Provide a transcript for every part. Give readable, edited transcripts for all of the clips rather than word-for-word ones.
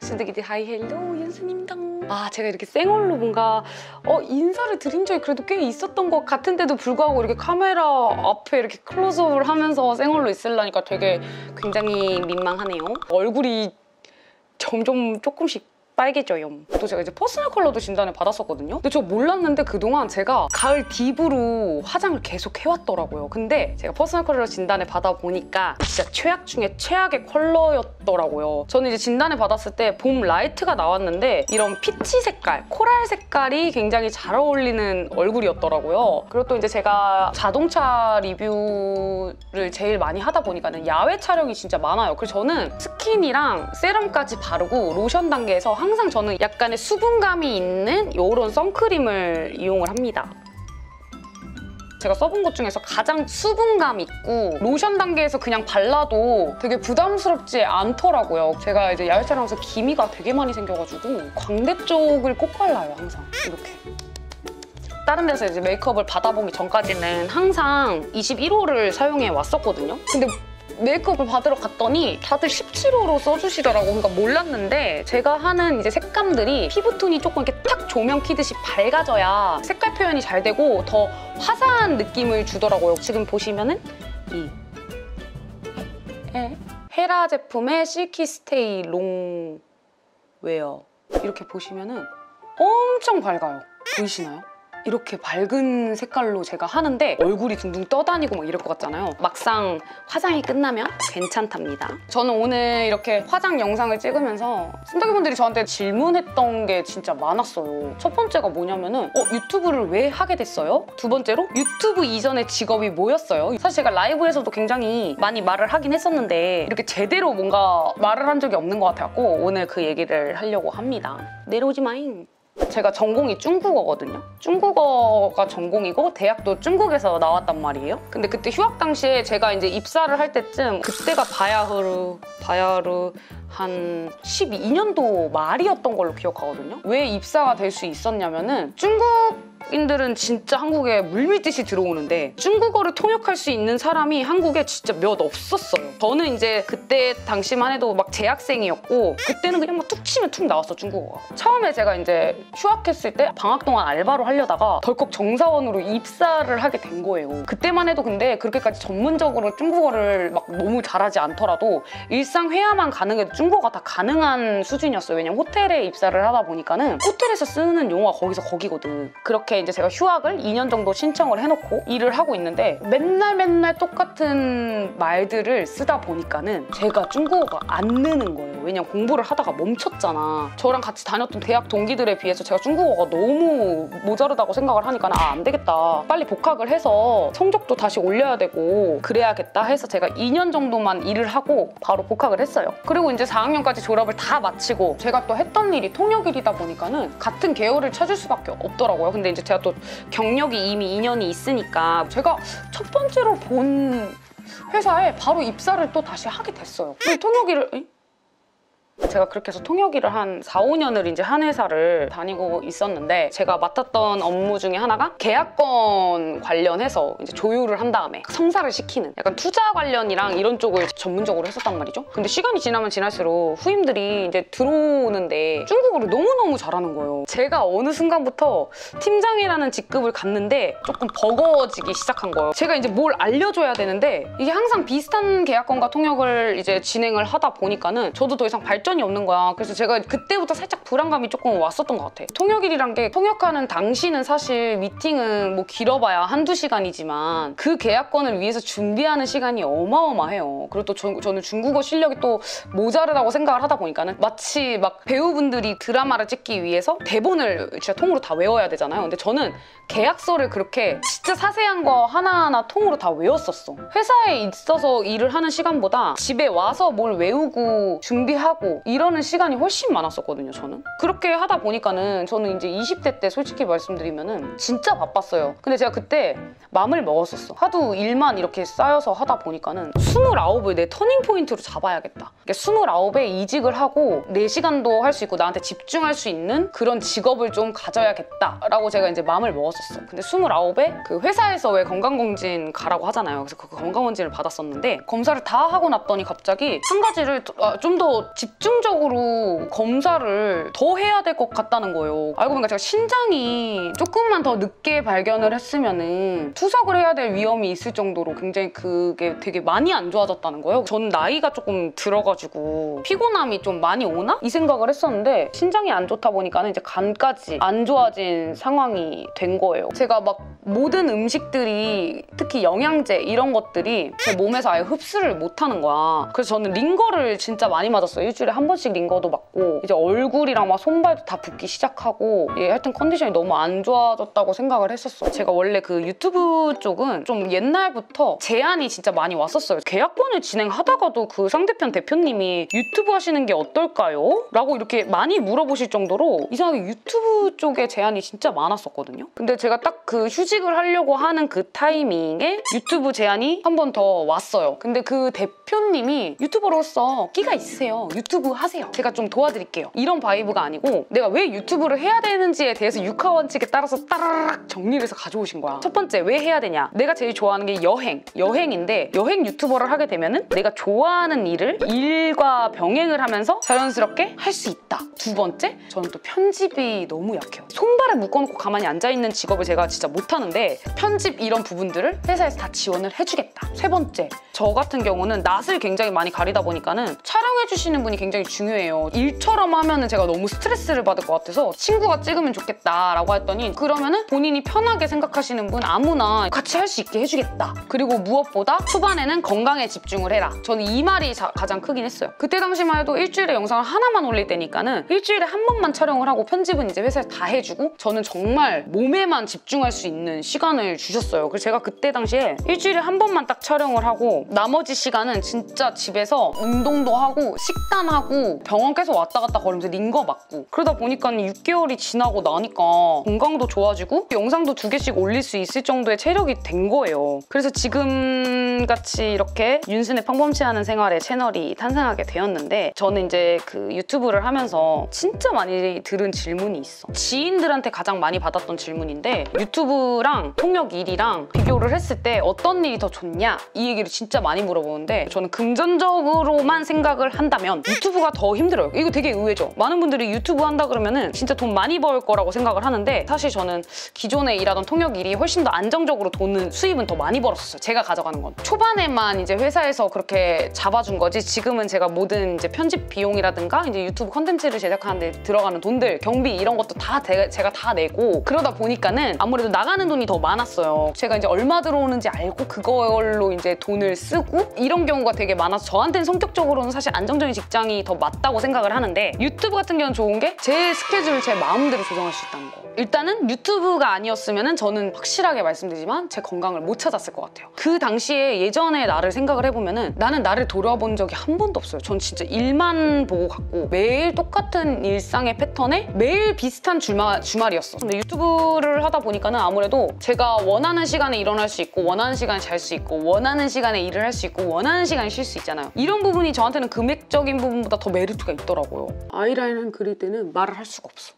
수드기디 하이 헬로 윤수입니다. 아, 제가 이렇게 생얼로 뭔가 인사를 드린 적이 그래도 꽤 있었던 것 같은데도 불구하고 이렇게 카메라 앞에 이렇게 클로즈업을 하면서 생얼로 있으려니까 되게 굉장히 민망하네요. 얼굴이 점점 조금씩 빨개져요. 또 제가 이제 퍼스널 컬러도 진단을 받았었거든요. 근데 저 몰랐는데 그동안 제가 가을 딥으로 화장을 계속 해왔더라고요. 근데 제가 퍼스널 컬러 진단을 받아보니까 진짜 최악 중에 최악의 컬러였더라고요. 저는 이제 진단을 받았을 때 봄 라이트가 나왔는데 이런 피치 색깔, 코랄 색깔이 굉장히 잘 어울리는 얼굴이었더라고요. 그리고 또 이제 제가 자동차 리뷰를 제일 많이 하다 보니까는 야외 촬영이 진짜 많아요. 그래서 저는 스킨이랑 세럼까지 바르고 로션 단계에서 항상 저는 약간의 수분감이 있는 이런 선크림을 이용을 합니다. 제가 써본 것 중에서 가장 수분감 있고 로션 단계에서 그냥 발라도 되게 부담스럽지 않더라고요. 제가 이제 야외 촬영에서 기미가 되게 많이 생겨가지고 광대 쪽을 꼭 발라요, 항상. 이렇게. 다른 데서 이제 메이크업을 받아보기 전까지는 항상 21호를 사용해 왔었거든요. 근데 메이크업을 받으러 갔더니 다들 17호로 써주시더라고요. 그러니까 몰랐는데 제가 하는 이제 색감들이 피부톤이 조금 이렇게 탁 조명 키듯이 밝아져야 색깔 표현이 잘 되고 더 화사한 느낌을 주더라고요. 지금 보시면은 이 헤라 제품의 실키 스테이 롱웨어 이렇게 보시면은 엄청 밝아요. 보이시나요? 이렇게 밝은 색깔로 제가 하는데 얼굴이 둥둥 떠다니고 막 이럴 것 같잖아요. 막상 화장이 끝나면 괜찮답니다. 저는 오늘 이렇게 화장 영상을 찍으면서 순덕이분들이 저한테 질문했던 게 진짜 많았어요. 첫 번째가 뭐냐면은 유튜브를 왜 하게 됐어요? 두 번째로 유튜브 이전의 직업이 뭐였어요? 사실 제가 라이브에서도 굉장히 많이 말을 하긴 했었는데 이렇게 제대로 뭔가 말을 한 적이 없는 것 같아서 오늘 그 얘기를 하려고 합니다. 내려오지 마잉. 제가 전공이 중국어거든요. 중국어가 전공이고 대학도 중국에서 나왔단 말이에요. 근데 그때 휴학 당시에 제가 이제 입사를 할 때쯤 그때가 바야흐로 한 12년도 말이었던 걸로 기억하거든요. 왜 입사가 될 수 있었냐면은 중국인들은 진짜 한국에 물밀듯이 들어오는데 중국어를 통역할 수 있는 사람이 한국에 진짜 몇 없었어요. 저는 이제 그때 당시만 해도 막 재학생이었고 그때는 그냥 막 툭 치면 툭 나왔어, 중국어가. 처음에 제가 이제 휴학했을 때 방학 동안 알바로 하려다가 덜컥 정사원으로 입사를 하게 된 거예요. 그때만 해도 근데 그렇게까지 전문적으로 중국어를 막 너무 잘하지 않더라도 일상 회화만 가능해도 중국어가 다 가능한 수준이었어요. 왜냐면 호텔에 입사를 하다 보니까는 호텔에서 쓰는 용어가 거기거든. 그렇게 이제 제가 휴학을 2년 정도 신청을 해놓고 일을 하고 있는데 맨날 똑같은 말들을 쓰다 보니까는 제가 중국어가 안 느는 거예요. 왜냐면 공부를 하다가 멈췄잖아. 저랑 같이 다녔던 대학 동기들에 비해서 제가 중국어가 너무 모자르다고 생각을 하니까 안 되겠다. 빨리 복학을 해서 성적도 다시 올려야 되고 그래야겠다 해서 제가 2년 정도만 일을 하고 바로 복학을 했어요. 그리고 이제 4학년까지 졸업을 다 마치고 제가 또 했던 일이 통역일이다 보니까는 같은 계열을 찾을 수밖에 없더라고요. 근데 이제 제가 또 경력이 이미 2년이 있으니까 제가 첫 번째로 본 회사에 바로 입사를 또 다시 하게 됐어요. 통역일을 제가 그렇게 해서 통역일을 한 4, 5년을 이제 한 회사를 다니고 있었는데 제가 맡았던 업무 중에 하나가 계약건 관련해서 이제 조율을 한 다음에 성사를 시키는 약간 투자 관련이랑 이런 쪽을 전문적으로 했었단 말이죠. 근데 시간이 지나면 지날수록 후임들이 이제 들어오는데 중국어를 너무너무 잘하는 거예요. 제가 어느 순간부터 팀장이라는 직급을 갖는데 조금 버거워지기 시작한 거예요. 제가 이제 뭘 알려줘야 되는데 이게 항상 비슷한 계약건과 통역을 이제 진행을 하다 보니까는 저도 더 이상 발전이 없는 거야. 그래서 제가 그때부터 살짝 불안감이 조금 왔었던 것 같아. 통역일이란 게 통역하는 당시는 사실 미팅은 뭐 길어봐야 한두 시간이지만 그 계약건을 위해서 준비하는 시간이 어마어마해요. 그리고 또 저는 중국어 실력이 또 모자르다고 생각을 하다 보니까는 마치 막 배우분들이 드라마를 찍기 위해서 대본을 진짜 통으로 다 외워야 되잖아요. 근데 저는 계약서를 그렇게 진짜 자세한 거 하나하나 통으로 다 외웠었어. 회사에 있어서 일을 하는 시간보다 집에 와서 뭘 외우고 준비하고 이러는 시간이 훨씬 많았었거든요, 저는. 그렇게 하다 보니까는 저는 이제 20대 때 솔직히 말씀드리면은 진짜 바빴어요. 근데 제가 그때 마음을 먹었었어. 하도 일만 이렇게 쌓여서 하다 보니까는 29을 내 터닝 포인트로 잡아야겠다. 29에 이직을 하고 4시간도 할 수 있고 나한테 집중할 수 있는 그런 직업을 좀 가져야겠다라고 제가 이제 마음을 먹었었어. 근데 29에 그 회사에서 왜 건강검진 가라고 하잖아요. 그래서 그 건강검진을 받았었는데 검사를 다 하고 났더니 갑자기 한 가지를 좀 더 집중 집중적으로 검사를 더 해야 될 것 같다는 거예요. 알고 보니까 제가 신장이 조금만 더 늦게 발견을 했으면은 투석을 해야 될 위험이 있을 정도로 굉장히 그게 되게 많이 안 좋아졌다는 거예요. 저는 나이가 조금 들어가지고 피곤함이 좀 많이 오나? 이 생각을 했었는데 신장이 안 좋다 보니까는 이제 간까지 안 좋아진 상황이 된 거예요. 제가 막 모든 음식들이 특히 영양제 이런 것들이 제 몸에서 아예 흡수를 못하는 거야. 그래서 저는 링거를 진짜 많이 맞았어요. 일주일에 한 번씩 링거도 맞고 이제 얼굴이랑 막 손발도 다 붓기 시작하고 하여튼 컨디션이 너무 안 좋아졌다고 생각을 했었어. 제가 원래 그 유튜브 쪽은 좀 옛날부터 제안이 진짜 많이 왔었어요. 계약권을 진행하다가도 그 상대편 대표님이 유튜브 하시는 게 어떨까요? 라고 이렇게 많이 물어보실 정도로 이상하게 유튜브 쪽에 제안이 진짜 많았었거든요. 근데 제가 딱 그 휴직을 하려고 하는 그 타이밍에 유튜브 제안이 한 번 더 왔어요. 근데 그 대표님이 유튜버로서 끼가 있으세요. 유튜브 하세요. 제가 좀 도와드릴게요. 이런 바이브가 아니고 내가 왜 유튜브를 해야 되는지에 대해서 육하 원칙에 따라서 따라락 정리를 해서 가져오신 거야. 첫 번째, 왜 해야 되냐? 내가 제일 좋아하는 게 여행인데 여행 유튜버를 하게 되면은 내가 좋아하는 일을 일과 병행을 하면서 자연스럽게 할 수 있다. 두 번째, 저는 또 편집이 너무 약해요. 손발에 묶어놓고 가만히 앉아있는 직업을 제가 진짜 못하는데 편집 이런 부분들을 회사에서 다 지원을 해주겠다. 세 번째, 저 같은 경우는 낯을 굉장히 많이 가리다 보니까는 촬영해주시는 분이 굉장히 중요해요. 일처럼 하면은 제가 너무 스트레스를 받을 것 같아서 친구가 찍으면 좋겠다라고 했더니 그러면은 본인이 편하게 생각하시는 분 아무나 같이 할 수 있게 해주겠다. 그리고 무엇보다 초반에는 건강에 집중을 해라. 저는 이 말이 가장 크긴 했어요. 그때 당시만 해도 일주일에 영상을 하나만 올릴 때니까는 일주일에 한 번만 촬영을 하고 편집은 이제 회사에서 다 해주고 저는 정말 몸에만 집중할 수 있는 시간을 주셨어요. 그래서 제가 그때 당시에 일주일에 한 번만 딱 촬영을 하고 나머지 시간은 진짜 집에서 운동도 하고 식단하고 병원 계속 왔다 갔다 거리면서 링거 맞고 그러다 보니까 6개월이 지나고 나니까 건강도 좋아지고 영상도 2개씩 올릴 수 있을 정도의 체력이 된 거예요. 그래서 지금같이 이렇게 윤순의 평범치 않은 생활의 채널이 탄생하게 되었는데 저는 이제 그 유튜브를 하면서 진짜 많이 들은 질문이 있어. 지인들한테 가장 많이 받았던 질문인데 유튜브랑 통역 일이랑 비교를 했을 때 어떤 일이 더 좋냐? 이 얘기를 진짜 많이 물어보는데 저는 금전적으로만 생각을 한다면 유튜브가 더 힘들어요. 이거 되게 의외죠? 많은 분들이 유튜브 한다 그러면은 진짜 돈 많이 벌 거라고 생각을 하는데 사실 저는 기존에 일하던 통역 일이 훨씬 더 안정적으로 수입은 더 많이 벌었어요. 제가 가져가는 건. 초반에만 이제 회사에서 그렇게 잡아준 거지 지금은 제가 모든 이제 편집 비용이라든가 이제 유튜브 컨텐츠를 제작하는데 들어가는 돈들, 경비 이런 것도 다 제가 다 내고 그러다 보니까는 아무래도 나가는 돈이 더 많았어요. 제가 이제 얼마 들어오는지 알고 그걸로 이제 돈을 쓰고 이런 경우가 되게 많아서 저한테는 성격적으로는 사실 안정적인 직장이 더 맞다고 생각을 하는데 유튜브 같은 경우는 좋은 게 제 스케줄을 제 마음대로 조정할 수 있다는 거. 일단은 유튜브가 아니었으면 저는 확실하게 말씀드리지만 제 건강을 못 찾았을 것 같아요. 그 당시에 예전에 나를 생각을 해보면은 나는 나를 돌아본 적이 한 번도 없어요. 전 진짜 일만 보고 갔고 매일 똑같은 일상의 패턴에 매일 비슷한 주말이었어. 근데 유튜브를 하다 보니까는 아무래도 제가 원하는 시간에 일어날 수 있고 원하는 시간에 잘 수 있고 원하는 시간에 일을 할 수 있고 원하는 시간에 쉴 수 있잖아요. 이런 부분이 저한테는 금액적인 부분보다 더 메리트가 있더라고요. 아이라인 그릴 때는 말을 할 수가 없어.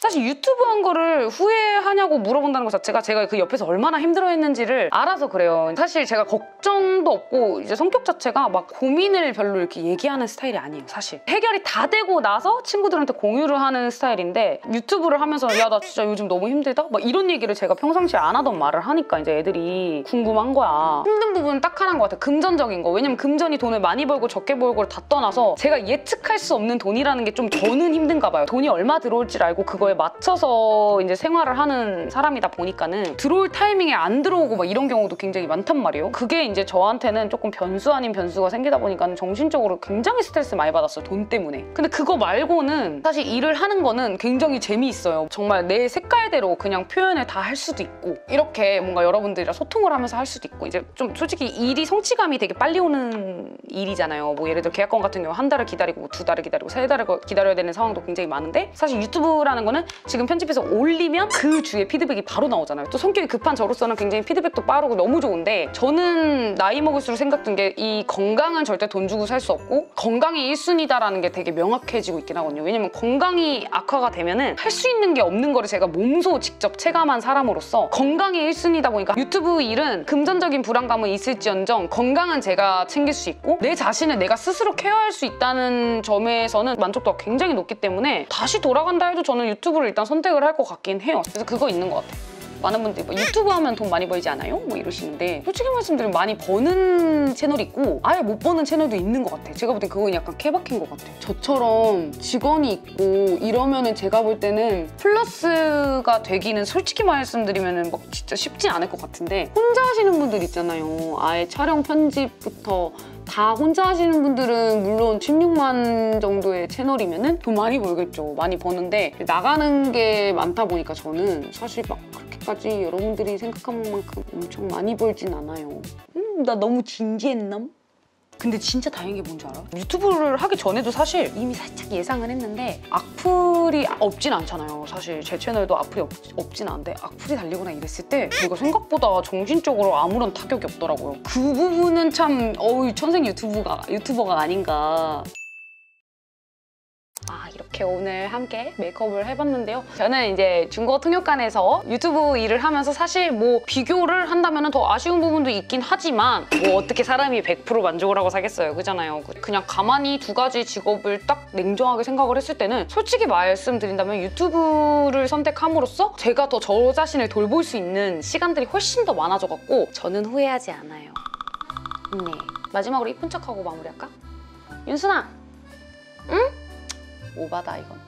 사실 유튜브 한 거를 후회하냐고 물어본다는 것 자체가 제가 그 옆에서 얼마나 힘들어했는지를 알아서 그래요. 사실 제가 걱정도 없고 이제 성격 자체가 막 고민을 별로 이렇게 얘기하는 스타일이 아니에요. 사실 해결이 다 되고 나서 친구들한테 공유를 하는 스타일인데 유튜브를 하면서 야 나 진짜 요즘 너무 힘들다? 막 이런 얘기를 제가 평상시에 안 하던 말을 하니까 이제 애들이 궁금한 거야. 힘든 부분은 딱 하나인 것 같아요. 금전적인 거. 왜냐면 금전이 돈을 많이 벌고 적게 벌고를 다 떠나서 제가 예측할 수 없는 돈이라는 게 좀 저는 힘든가 봐요. 돈이 얼마 들어올지를 알고 그거에 맞춰서 이제 생활을 하는 사람이다 보니까는 들어올 타이밍에 안 들어오고 막 이런 경우도 굉장히 많단 말이에요. 그게 이제 저한테는 조금 변수 아닌 변수가 생기다 보니까는 정신적으로 굉장히 스트레스 많이 받았어요. 돈 때문에. 근데 그거 말고는 사실 일을 하는 거는 굉장히 재미있어요. 정말 내 색깔대로 그냥 표현을 다 할 수도 있고 이렇게 뭔가 여러분들이랑 소통을 하면서 할 수도 있고 이제 좀 솔직히 일이 성취감이 되게 빨리 오는 일이잖아요. 뭐 예를 들어 계약권 같은 경우 한 달을 기다리고 2달을 기다리고 3달을 기다려야 되는 상황도 굉장히 많은데 사실 유튜브라는 거는 거는 지금 편집해서 올리면 그 주에 피드백이 바로 나오잖아요. 또 성격이 급한 저로서는 굉장히 피드백도 빠르고 너무 좋은데 저는 나이 먹을수록 생각든 게 이 건강은 절대 돈 주고 살 수 없고 건강이 1순위다라는 게 되게 명확해지고 있긴 하거든요. 왜냐면 건강이 악화가 되면은 할 수 있는 게 없는 거를 제가 몸소 직접 체감한 사람으로서 건강이 1순위다 보니까 유튜브 일은 금전적인 불안감은 있을지언정 건강은 제가 챙길 수 있고 내 자신을 내가 스스로 케어할 수 있다는 점에서는 만족도가 굉장히 높기 때문에 다시 돌아간다 해도 저는 유튜브를 일단 선택을 할 것 같긴 해요. 그래서 그거 있는 것 같아요. 많은 분들이 뭐 유튜브 하면 돈 많이 벌지 않아요? 뭐 이러시는데 솔직히 말씀드리면 많이 버는 채널이 있고 아예 못 버는 채널도 있는 것 같아요. 제가 볼 땐 그건 약간 케바케인 것 같아요. 저처럼 직원이 있고 이러면은 제가 볼 때는 플러스가 되기는 솔직히 말씀드리면은 막 진짜 쉽지 않을 것 같은데 혼자 하시는 분들 있잖아요. 아예 촬영 편집부터 다 혼자 하시는 분들은 물론 16만 정도의 채널이면은 돈 많이 벌겠죠. 많이 버는데 나가는 게 많다 보니까 저는 사실 막 그렇게까지 여러분들이 생각하는 만큼 엄청 많이 벌진 않아요. 나 너무 진지했남? 근데 진짜 다행인 게 뭔지 알아? 유튜브를 하기 전에도 사실 이미 살짝 예상을 했는데 악플이 없진 않잖아요. 사실 제 채널도 악플이 없진 않은데 악플이 달리거나 이랬을 때 제가 생각보다 정신적으로 아무런 타격이 없더라고요. 그 부분은 참 천생 유튜버가 아닌가. 이렇게 오늘 함께 메이크업을 해봤는데요. 저는 이제 중고 통역관에서 유튜브 일을 하면서 사실 뭐 비교를 한다면 더 아쉬운 부분도 있긴 하지만 뭐 어떻게 사람이 100% 만족을 하고 사겠어요. 그잖아요. 그냥 가만히 두 가지 직업을 딱 냉정하게 생각을 했을 때는 솔직히 말씀드린다면 유튜브를 선택함으로써 제가 더 저 자신을 돌볼 수 있는 시간들이 훨씬 더 많아져갖고 저는 후회하지 않아요. 네. 마지막으로 이쁜 척하고 마무리할까? 윤순아! 응? 오바다 이건.